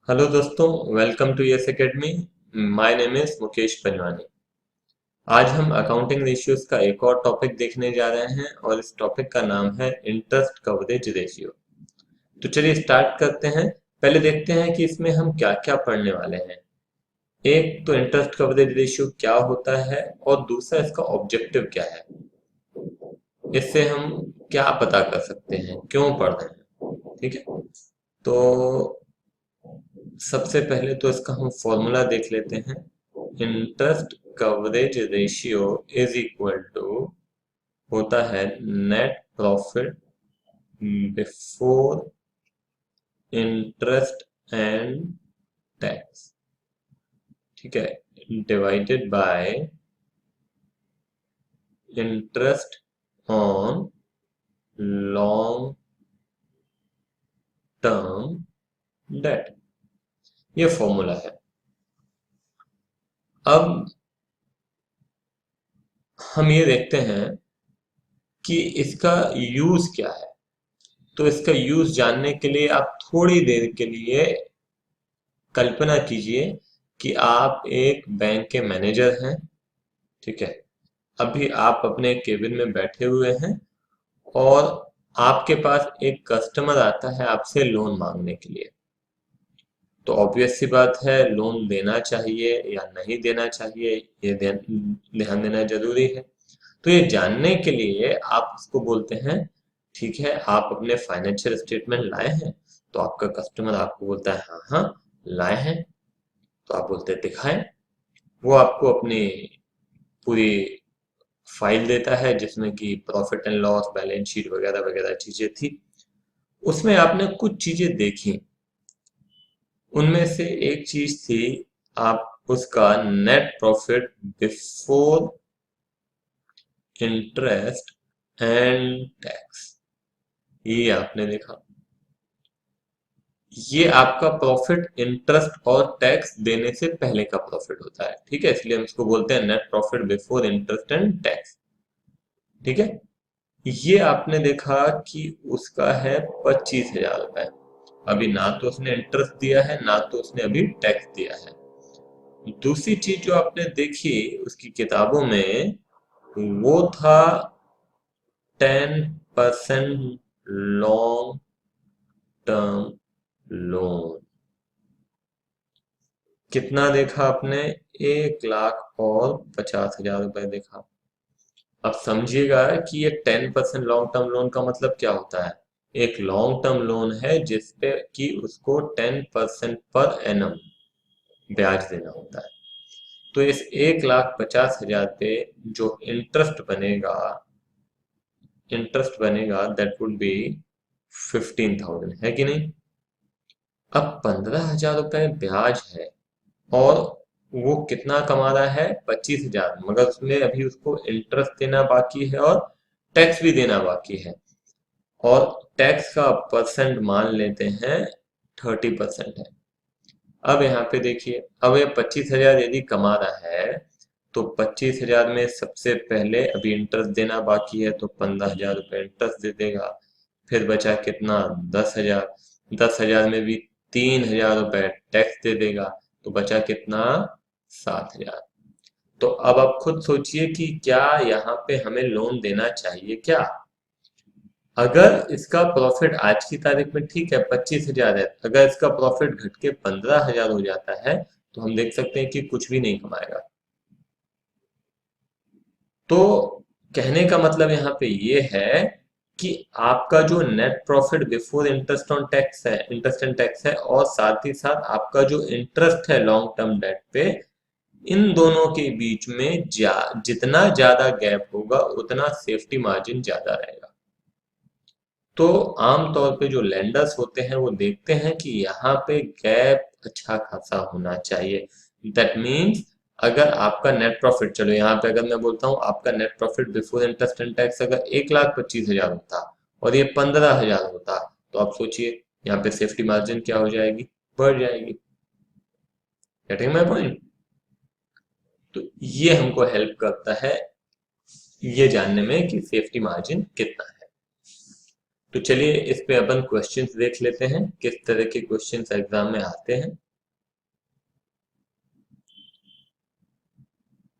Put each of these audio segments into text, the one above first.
Hello दोस्तों, welcome to yes academy. My name is Mukesh Panjwani. आज हम अकाउंटिंग रेशियोज का एक और टॉपिक देखने जा रहे हैं और इस टॉपिक का नाम है इंटरेस्ट कवरेज रेशियो। तो चलिए स्टार्ट करते हैं। पहले देखते हैं कि इसमें हम क्या क्या पढ़ने वाले हैं। एक तो इंटरेस्ट कवरेज रेशियो क्या होता है और दूसरा इसका ऑब्जेक्टिव क्या है। इससे हम क्या पता कर सकते हैं, क्यों पढ़ रहे हैं। ठीक है, तो सबसे पहले तो इसका हम फॉर्मूला देख लेते हैं। Interest coverage ratio is equal to होता है net profit before interest and tax. ठीक है, divided by interest on long term debt. ये फॉर्मूला है। अब हम ये देखते हैं कि इसका यूज क्या है। तो इसका यूज जानने के लिए आप थोड़ी देर के लिए कल्पना कीजिए कि आप एक बैंक के मैनेजर हैं। ठीक है, अभी आप अपने केबिन में बैठे हुए हैं और आपके पास एक कस्टमर आता है आपसे लोन मांगने के लिए। तो ऑब्वियस सी बात है, लोन देना चाहिए या नहीं देना चाहिए, ये ध्यान देना जरूरी है। तो ये जानने के लिए आप उसको बोलते हैं, ठीक है आप अपने फाइनेंशियल स्टेटमेंट लाए हैं। तो आपका कस्टमर आपको बोलता है हाँ हाँ लाए हैं। तो आप बोलते हैं दिखाएं। वो आपको अपनी पूरी फाइल देता है जिसमें कि profit and loss, balance sheet वगैरह वगैरह चीजें थी। उसमें आपने कुछ चीजें देखी। उनमें से एक चीज थी आप उसका net profit before interest and tax, ये आपने देखा। ये आपका प्रॉफिट इंटरेस्ट और टैक्स देने से पहले का प्रॉफिट होता है। ठीक है, इसलिए हम इसको बोलते हैं net profit before interest and tax. ठीक है, ये आपने देखा कि उसका है 25,000 रुपए। अभी ना तो उसने इंटरेस्ट दिया है ना तो उसने अभी टैक्स दिया है। दूसरी चीज जो आपने देखी उसकी किताबों में, वो था 10% लॉन्ग टर्म लोन। कितना देखा आपने? 1,50,000 रुपए देखा। अब समझिएगा कि ये 10% लॉन्ग टर्म लोन का मतलब क्या होता है। एक लॉन्ग टर्म लोन है जिसपे कि उसको 10% पर एनम ब्याज देना होता है। तो इस 1,50,000 पे जो इंटरेस्ट बनेगा दैट वुड बी 15,000, है कि नहीं। अब 15,000 रुपए ब्याज है और वो कितना कमा रहा है? 25,000, मगर उसमें अभी उसको इंटरेस्ट देना बाकी है और टैक्स भी देना बाकी है। और टैक्स का परसेंट मान लेते हैं 30% है। अब यहाँ पे देखिए, अब ये 25,000 यदि कमा रहा है तो 25,000 में सबसे पहले अभी इंटरेस्ट देना बाकी है तो 15,000 रुपये इंटरेस्ट दे देगा। फिर बचा कितना? 10,000। 10,000 में भी 3,000 रुपये टैक्स दे देगा। तो बचा कितना? 7,000। तो अब आप खुद सोचिए कि क्या यहाँ पे हमें लोन देना चाहिए क्या। अगर इसका प्रॉफिट आज की तारीख में, ठीक है 25,000 है, अगर इसका प्रॉफिट घट के 15,000 हो जाता है तो हम देख सकते हैं कि कुछ भी नहीं कमाएगा। तो कहने का मतलब यहाँ पे ये है कि आपका जो net profit before interest and tax है और साथ ही साथ आपका जो इंटरेस्ट है लॉन्ग टर्म डेट पे, इन दोनों के बीच में जितना ज्यादा गैप होगा उतना सेफ्टी मार्जिन ज्यादा रहेगा। तो आमतौर पे जो लेंडर्स होते हैं वो देखते हैं कि यहाँ पे गैप अच्छा खासा होना चाहिए। दैट मीन्स अगर आपका नेट प्रॉफिट, चलो यहाँ पे अगर मैं बोलता हूँ आपका net profit before interest and tax अगर 1,25,000 होता और ये 15,000 होता, तो आप सोचिए यहाँ पे सेफ्टी मार्जिन क्या हो जाएगी? बढ़ जाएगी। Getting my point? तो ये हमको हेल्प करता है ये जानने में कि सेफ्टी मार्जिन कितना है। तो चलिए इस पे अपन क्वेश्चंस देख लेते हैं, किस तरह के क्वेश्चंस एग्जाम में आते हैं।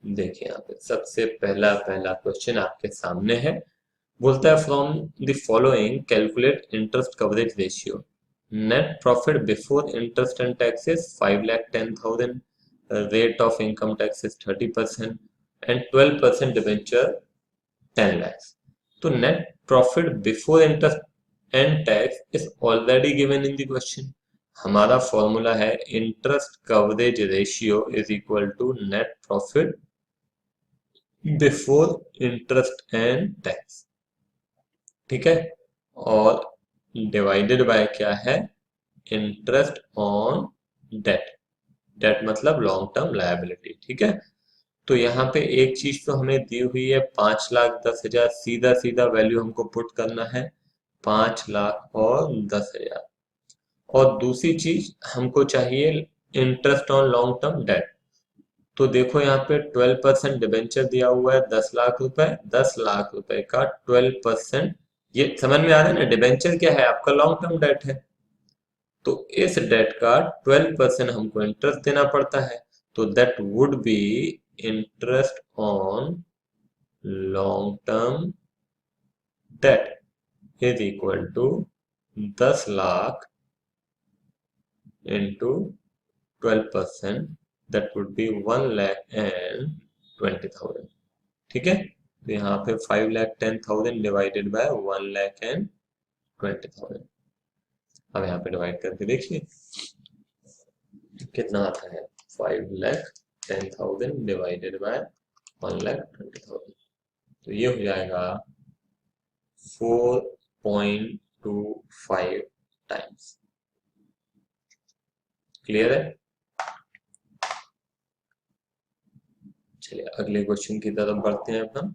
देखिए यहाँ पे सबसे पहला पहला क्वेश्चन आपके सामने है। बोलता है from the following calculate interest coverage ratio. Net profit before interest and taxes 5,10,000, rate of income tax is 30% and 12% debenture 10 lakhs. तो net profit before interest and tax is already given in the question. हमारा formula है interest coverage ratio is equal to net profit before interest and tax, ठीक है। और divided by क्या है, interest on debt. Debt मतलब long term liability, ठीक है। तो यहाँ पे एक चीज तो हमें दी हुई है 5,10,000, सीधा सीधा वैल्यू हमको पुट करना है 5,10,000। और दूसरी चीज हमको चाहिए interest on long term date. तो देखो यहाँ पे 12% डिबेंचर दिया हुआ है 10 लाख रुपए, 10 लाख रुपए का 12%, ये समझ में आ रहा है ना। डिबेंचर क्या है, आपका लॉन्ग टर्म डेट है, तो इस डेट का 12% हमको इंटरेस्ट देना पड़ता है। तो that would be interest on long term debt is equal to 10 lakh into 12%, that would be 1,20,000, ठीक है। तो यहाँ पे 5,10,000 डिवाइडेड बाय 1,20,000। अब यहाँ पे डिवाइड करके देखिए कितना आता है, 5,10,000 डिवाइडेड बाय 1,20,000, तो ये हो जाएगा 4.25 टाइम्स। क्लियर है। चलिए अगले क्वेश्चन की तरफ बढ़ते हैं अपन।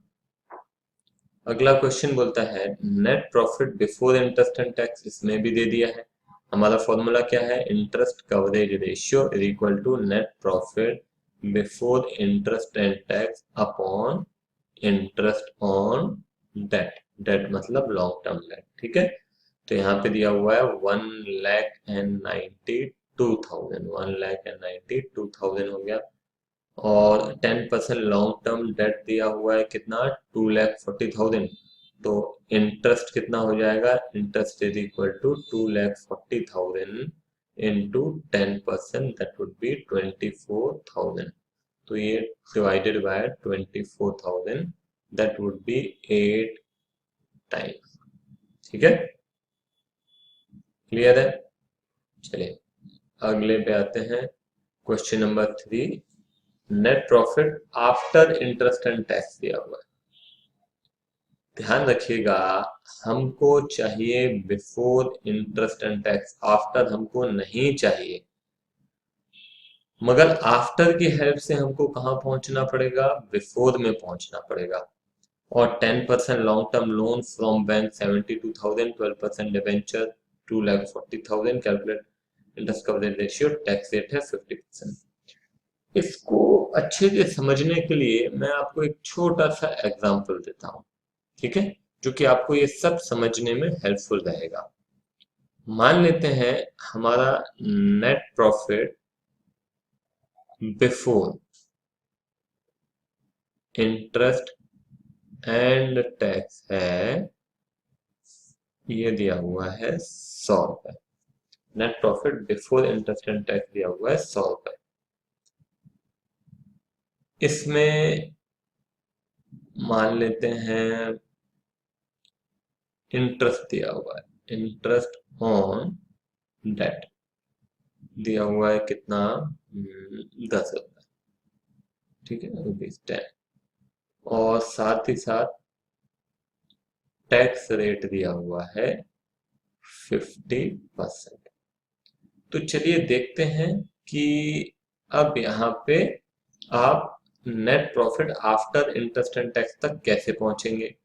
अगला क्वेश्चन बोलता है net profit before interest and tax, इसमें भी दे दिया है। हमारा फॉर्मूला क्या है, interest coverage ratio is equal to net profit before interest and tax upon interest on debt. Debt मतलब लॉन्ग टर्म डेट, ठीक है। तो यहाँ पे दिया हुआ है 1,92,000, 1,92,000 हो गया। और 10% लॉन्ग टर्म डेट दिया हुआ है कितना, 2,40,000। तो इंटरेस्ट कितना हो जाएगा, interest is equal to 2,40,000 into 10%, that would be 24,000। तो ये divided by 24,000, that would be 8 times, ठीक है। क्लियर है। चलिए अगले पे आते हैं, question number 3। Net profit after interest and tax दिया हुआ है। ध्यान रखिएगा, हमको चाहिए before interest and tax, after हमको नहीं चाहिए। मगर आफ्टर की हेल्प से हमको कहाँ पहुंचना पड़ेगा, बिफोर में पहुंचना पड़ेगा। और 10% long term loan from bank 72,000, 12% debenture 2,40,000, calculate interest coverage ratio, tax rate है 50%। इसको अच्छे से समझने के लिए मैं आपको एक छोटा सा एग्जांपल देता हूं, ठीक है, जो कि आपको ये सब समझने में हेल्पफुल रहेगा। मान लेते हैं हमारा net profit before interest and tax है, ये दिया हुआ है 100 रुपए। Net profit before interest and tax दिया हुआ है 100 रुपए। इसमें मान लेते हैं इंटरेस्ट दिया हुआ है, इंटरेस्ट ऑन डेट दिया हुआ है कितना, 10 रुपए, ठीक है, ₹10। और साथ ही साथ टैक्स रेट दिया हुआ है 50%। तो चलिए देखते हैं कि अब यहाँ पे आप net profit after interest and tax तक कैसे पहुंचेंगे।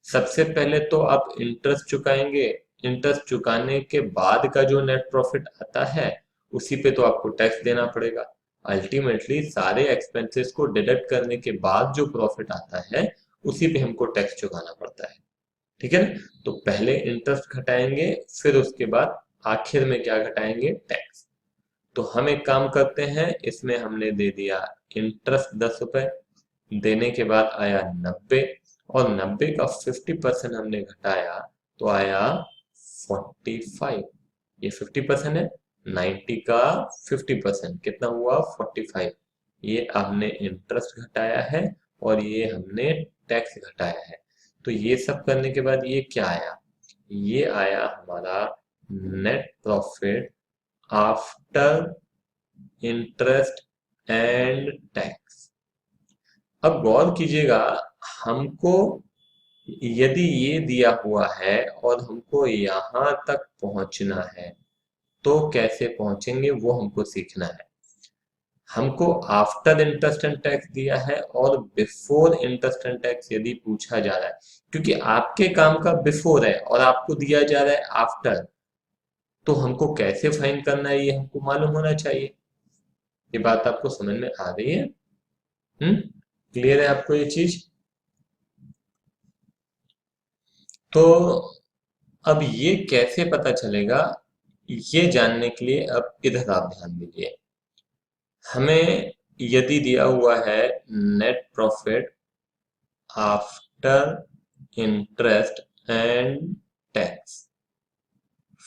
सबसे पहले तो आप इंटरेस्ट चुकाएंगे, इंटरेस्ट चुकाने के बाद का जो नेट प्रॉफिट आता है उसी पे तो आपको टैक्स देना पड़ेगा। अल्टीमेटली सारे एक्सपेंसेस को डिडक्ट करने के बाद जो प्रॉफिट आता है उसी पे हमको टैक्स चुकाना पड़ता है। ठीक है ना। तो पहले इंटरेस्ट घटाएंगे, फिर उसके बाद आखिर में क्या घटाएंगे, टैक्स। तो हम एक काम करते हैं, इसमें हमने दे दिया इंटरेस्ट 10 रुपए, देने के बाद आया 90, और 90 का 50% हमने घटाया तो आया 45। ये 50% है, 90 का 50% कितना हुआ, 45। ये हमने इंटरेस्ट घटाया है और ये हमने टैक्स घटाया है। तो ये सब करने के बाद ये क्या आया, ये आया हमारा net profit after interest and tax. अब गौर कीजिएगा, हमको यदि ये दिया हुआ है और हमको यहाँ तक पहुंचना है तो कैसे पहुंचेंगे वो हमको सीखना है। हमको आफ्टर इंटरेस्ट एंड टैक्स दिया है और बिफोर इंटरेस्ट एंड टैक्स यदि पूछा जा रहा है, क्योंकि आपके काम का बिफोर है और आपको दिया जा रहा है आफ्टर, तो हमको कैसे फाइंड करना है ये हमको मालूम होना चाहिए। ये बात आपको समझ में आ रही है? क्लियर है आपको ये चीज? तो अब ये कैसे पता चलेगा, ये जानने के लिए अब इधर आप ध्यान दीजिए। हमें यदि दिया हुआ है net profit after interest and tax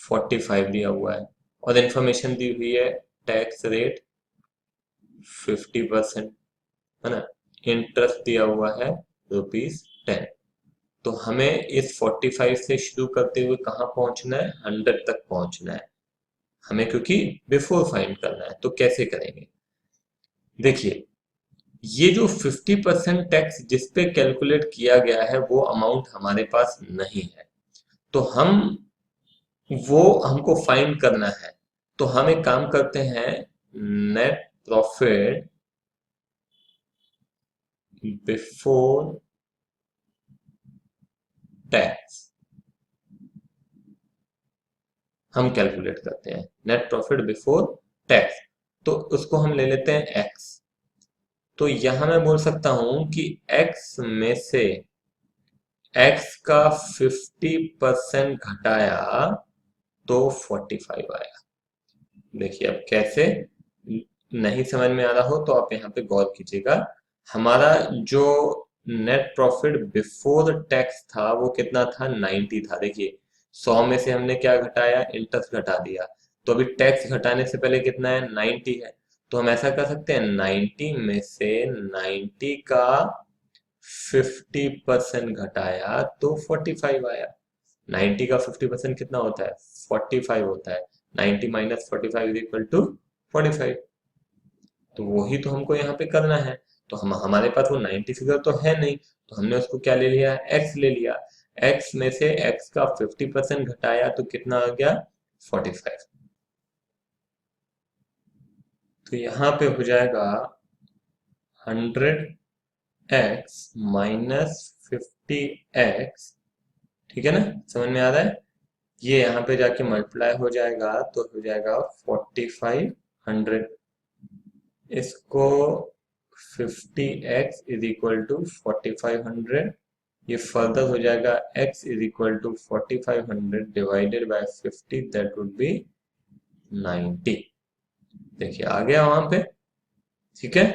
45 दिया हुआ है, और इंफॉर्मेशन दी हुई है टैक्स रेट 50%, है ना। इंटरेस्ट दिया हुआ है ₹10। तो हमें इस 45 से शुरू करते हुए कहाँ पहुंचना है, 100 तक पहुंचना है हमें, क्योंकि बिफोर फाइंड करना है। तो कैसे करेंगे, देखिए, ये जो 50% टैक्स जिस पे कैलकुलेट किया गया है वो अमाउंट हमारे पास नहीं है, तो वो हमको फाइंड करना है। तो हम एक काम करते हैं, नेट प्रॉफिट बिफोर टैक्स हम कैलकुलेट करते हैं, नेट प्रॉफिट बिफोर टैक्स। तो उसको हम ले लेते हैं एक्स। तो यहां मैं बोल सकता हूं कि एक्स में से एक्स का 50% घटाया तो 45 आया। देखिए अब कैसे, नहीं समझ में आ रहा हो तो आप यहाँ पे गौर कीजिएगा। हमारा जो नेट प्रॉफिट बिफोर टैक्स था वो कितना था, 90 था। देखिए 100 में से हमने क्या घटाया, इंटरेस्ट घटा दिया। तो अभी टैक्स घटाने से पहले कितना है, 90 है। तो हम ऐसा कर सकते हैं, 90 में से 90 का 50% घटाया तो 45 आया। 90 का 50% कितना होता है, 45 होता है। 90 माइनस 45 इज इक्वल टू 45। तो वही तो हमको यहाँ पे करना है। तो हम हमारे पास वो 90 फिगर तो है नहीं, तो हमने उसको क्या ले लिया, एक्स ले लिया। एक्स में से एक्स का 50% घटाया तो कितना आ गया, 45। तो यहाँ पे हो जाएगा 100x माइनस 50x। ठीक है ना, समझ में आ रहा है? ये यहाँ पे जाके मल्टीप्लाई हो जाएगा तो हो जाएगा 4500। इसको 50x इज इक्वल टू 4500, ये फर्दर हो जाएगा x is equal to 4500 divided by 50, that would be 90। देखिए आ गया वहां पे, ठीक है।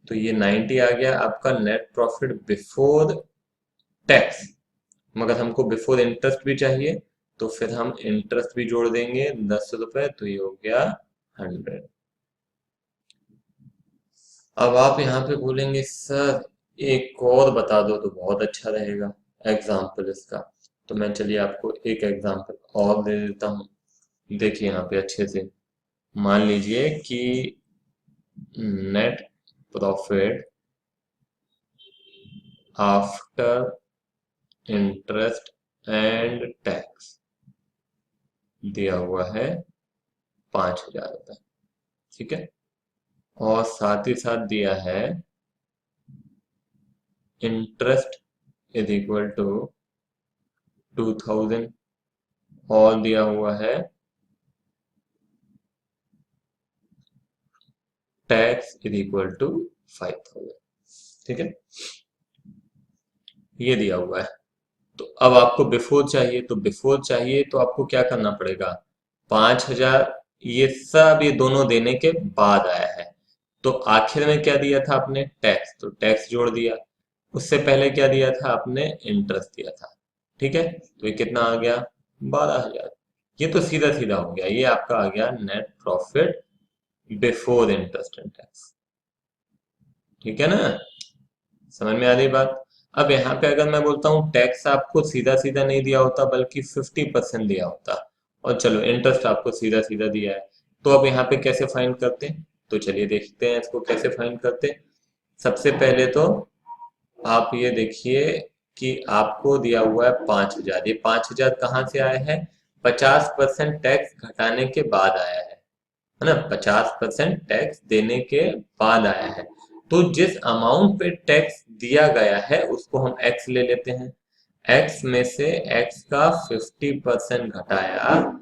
तो ये 90 आ गया आपका नेट प्रॉफिट बिफोर टैक्स। मगर हमको बिफोर इंटरेस्ट भी चाहिए, तो फिर हम इंटरेस्ट भी जोड़ देंगे 10 रुपए, तो ये हो गया 100। अब आप यहाँ पे बोलेंगे सर एक और बता दो तो बहुत अच्छा रहेगा एग्जाम्पल इसका। तो मैं चलिए आपको एक एग्जाम्पल और दे देता हूँ। देखिए यहाँ पे अच्छे से मान लीजिए कि net profit after interest and tax दिया हुआ है 5000 रुपये, ठीक है। और साथ ही साथ दिया है इंटरेस्ट इज इक्वल टू 2000, और दिया हुआ है टैक्स इज इक्वल टू 5000, ठीक है। ये दिया हुआ है। तो अब आपको बिफोर चाहिए, तो बिफोर चाहिए तो आपको क्या करना पड़ेगा, 5,000, ये सब ये दोनों देने के बाद आया है। तो आखिर में क्या दिया था आपने, टैक्स, तो टैक्स जोड़ दिया। उससे पहले क्या दिया था आपने, इंटरेस्ट दिया था। ठीक है, तो ये कितना आ गया, 12,000। ये तो सीधा सीधा हो गया, ये आपका आ गया net profit before interest and tax. ठीक है ना, समझ में आ रही बात। अब यहाँ पे अगर मैं बोलता हूँ टैक्स आपको सीधा सीधा नहीं दिया होता बल्कि 50% दिया होता, और चलो इंटरेस्ट आपको सीधा सीधा दिया है, तो अब यहाँ पे कैसे फाइंड करते हैं, तो चलिए देखते हैं इसको कैसे फाइंड करते हैं। सबसे पहले तो आप ये देखिए कि आपको दिया हुआ है 5,000, ये 5,000 कहाँ से आया है, 50% टैक्स घटाने के बाद आया है ना, 50% टैक्स देने के बाद आया है। तो जिस अमाउंट पे टैक्स दिया गया है उसको हम एक्स ले लेते हैं। एक्स में से एक्स का 50% घटाया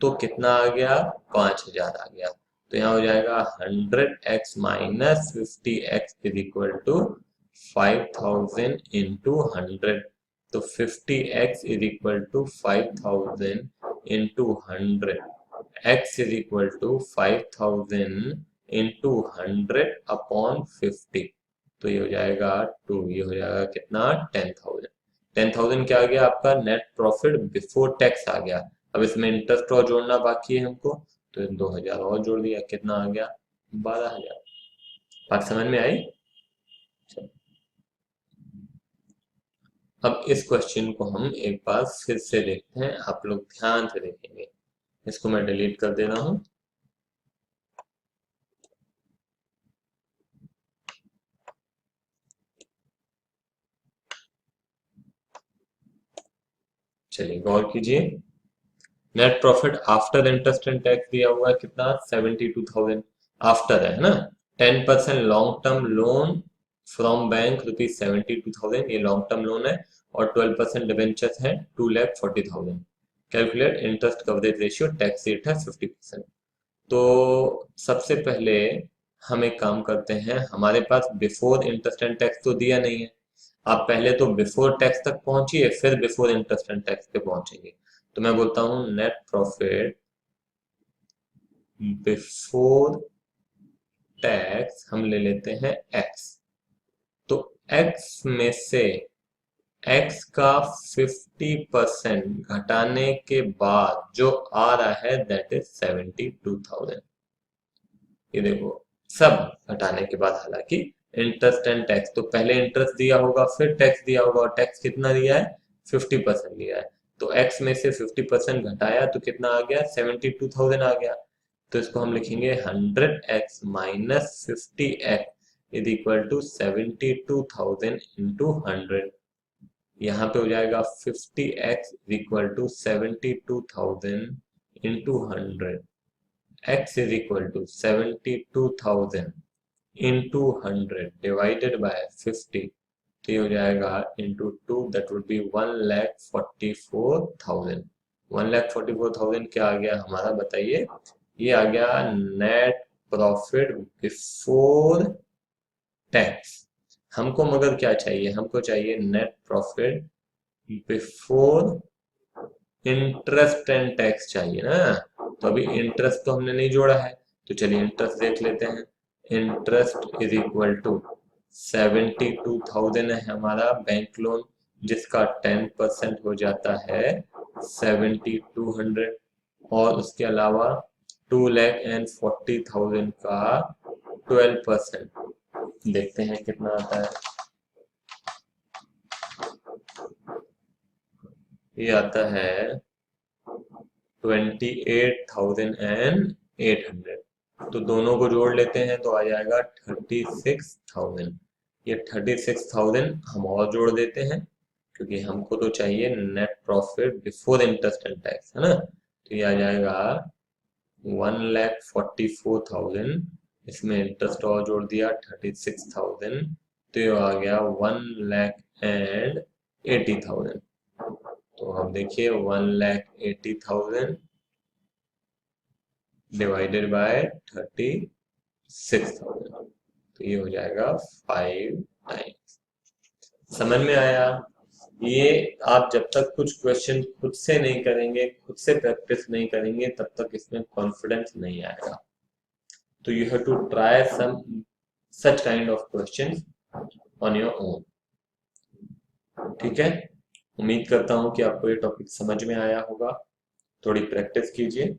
तो कितना आ गया, 5,000 आ गया। तो यहाँ हो जाएगा 100x minus 50x is equal to 5,000 into 100। तो 50x is equal to 5,000 into 100, x is equal to 5,000 into 100 upon 50। तो ये हो जाएगा 2, ये हो जाएगा कितना, 10,000। 10,000 क्या आ गया आपका, नेट प्रॉफिट बिफोर टैक्स आ गया। अब इसमें इंटरेस्ट और जोड़ना बाकी है हमको, तो 2,000 और जोड़ दिया, कितना आ गया, 12,000। बात समझ में आई। चलो, अब इस क्वेश्चन को हम एक बार फिर से देखते हैं, आप लोग ध्यान से देखेंगे। इसको मैं डिलीट कर दे रहा हूँ। चलिए गौर कीजिए, net profit after interest and tax दिया हुआ है कितना, 72,000 आफ्टर है ना। 10% long term loan from bank ₹72,000, ये लॉन्ग टर्म लोन है, और 12% डिबेंचर्स है 2,40,000। Calculate interest coverage ratio, tax rate है 50%। तो सबसे पहले हम एक काम करते हैं, हमारे पास बिफोर इंटरेस्ट एंड टैक्स तो दिया नहीं है। आप पहले तो बिफोर टैक्स तक पहुंचिए, फिर बिफोर इंटरेस्ट एंड टैक्स पे पहुंचेंगे। तो मैं बोलता हूँ नेट प्रॉफिट बिफोर टैक्स हम ले लेते हैं एक्स। तो एक्स में से एक्स का 50% घटाने के बाद जो आ रहा है दैट इज 72,000। ये देखो, सब घटाने के बाद, हालांकि इंटरेस्ट एंड टैक्स, तो पहले इंटरेस्ट दिया होगा फिर टैक्स दिया होगा, और टैक्स कितना दिया है, 50% दिया है। तो एक्स में से 50% घटाया तो कितना आ गया, 72,000 आ गया। तो इसको हम लिखेंगे 100x minus 50x is equal to 72,000 into 100। यहाँ पे हो जाएगा 50x is equal to 72,000 into 100। x is equal to 72,000 into 100 divided by 50। तो ये हो जाएगा into 2, that would be 1,44,000। 1,44,000 क्या आ गया हमारा, बताइए। ये आ गया नेट प्रॉफिट बिफोर टैक्स। हमको मगर क्या चाहिए, हमको चाहिए net profit before interest and tax चाहिए ना। तो अभी इंटरेस्ट तो हमने नहीं जोड़ा है, तो चलिए इंटरेस्ट देख लेते हैं। इंटरेस्ट इज इक्वल टू 72,000 है हमारा बैंक लोन, जिसका 10% हो जाता है 7,200, और उसके अलावा 2,40,000 का 12%, देखते हैं कितना आता है। ये आता है 28,800। तो दोनों को जोड़ लेते हैं तो आ जाएगा 36,000। ये 36,000 हम और जोड़ देते हैं, क्योंकि हमको तो चाहिए net profit before interest and tax, है ना। तो ये आ जाएगा 1,44,000, इसमें इंटरेस्ट और जोड़ दिया 36,000, तो ये आ गया 1,80,000। तो हम देखिए 1,80,000 डिवाइडेड बाय 36,000, तो ये हो जाएगा 5 टाइम्स। समझ में आया। ये आप जब तक कुछ क्वेश्चन खुद से नहीं करेंगे, खुद से प्रैक्टिस नहीं करेंगे, तब तक इसमें कॉन्फिडेंस नहीं आएगा। तो you have to try some such kind of questions on your own. ठीक है, उम्मीद करता हूं कि आपको ये टॉपिक समझ में आया होगा। थोड़ी प्रैक्टिस कीजिए।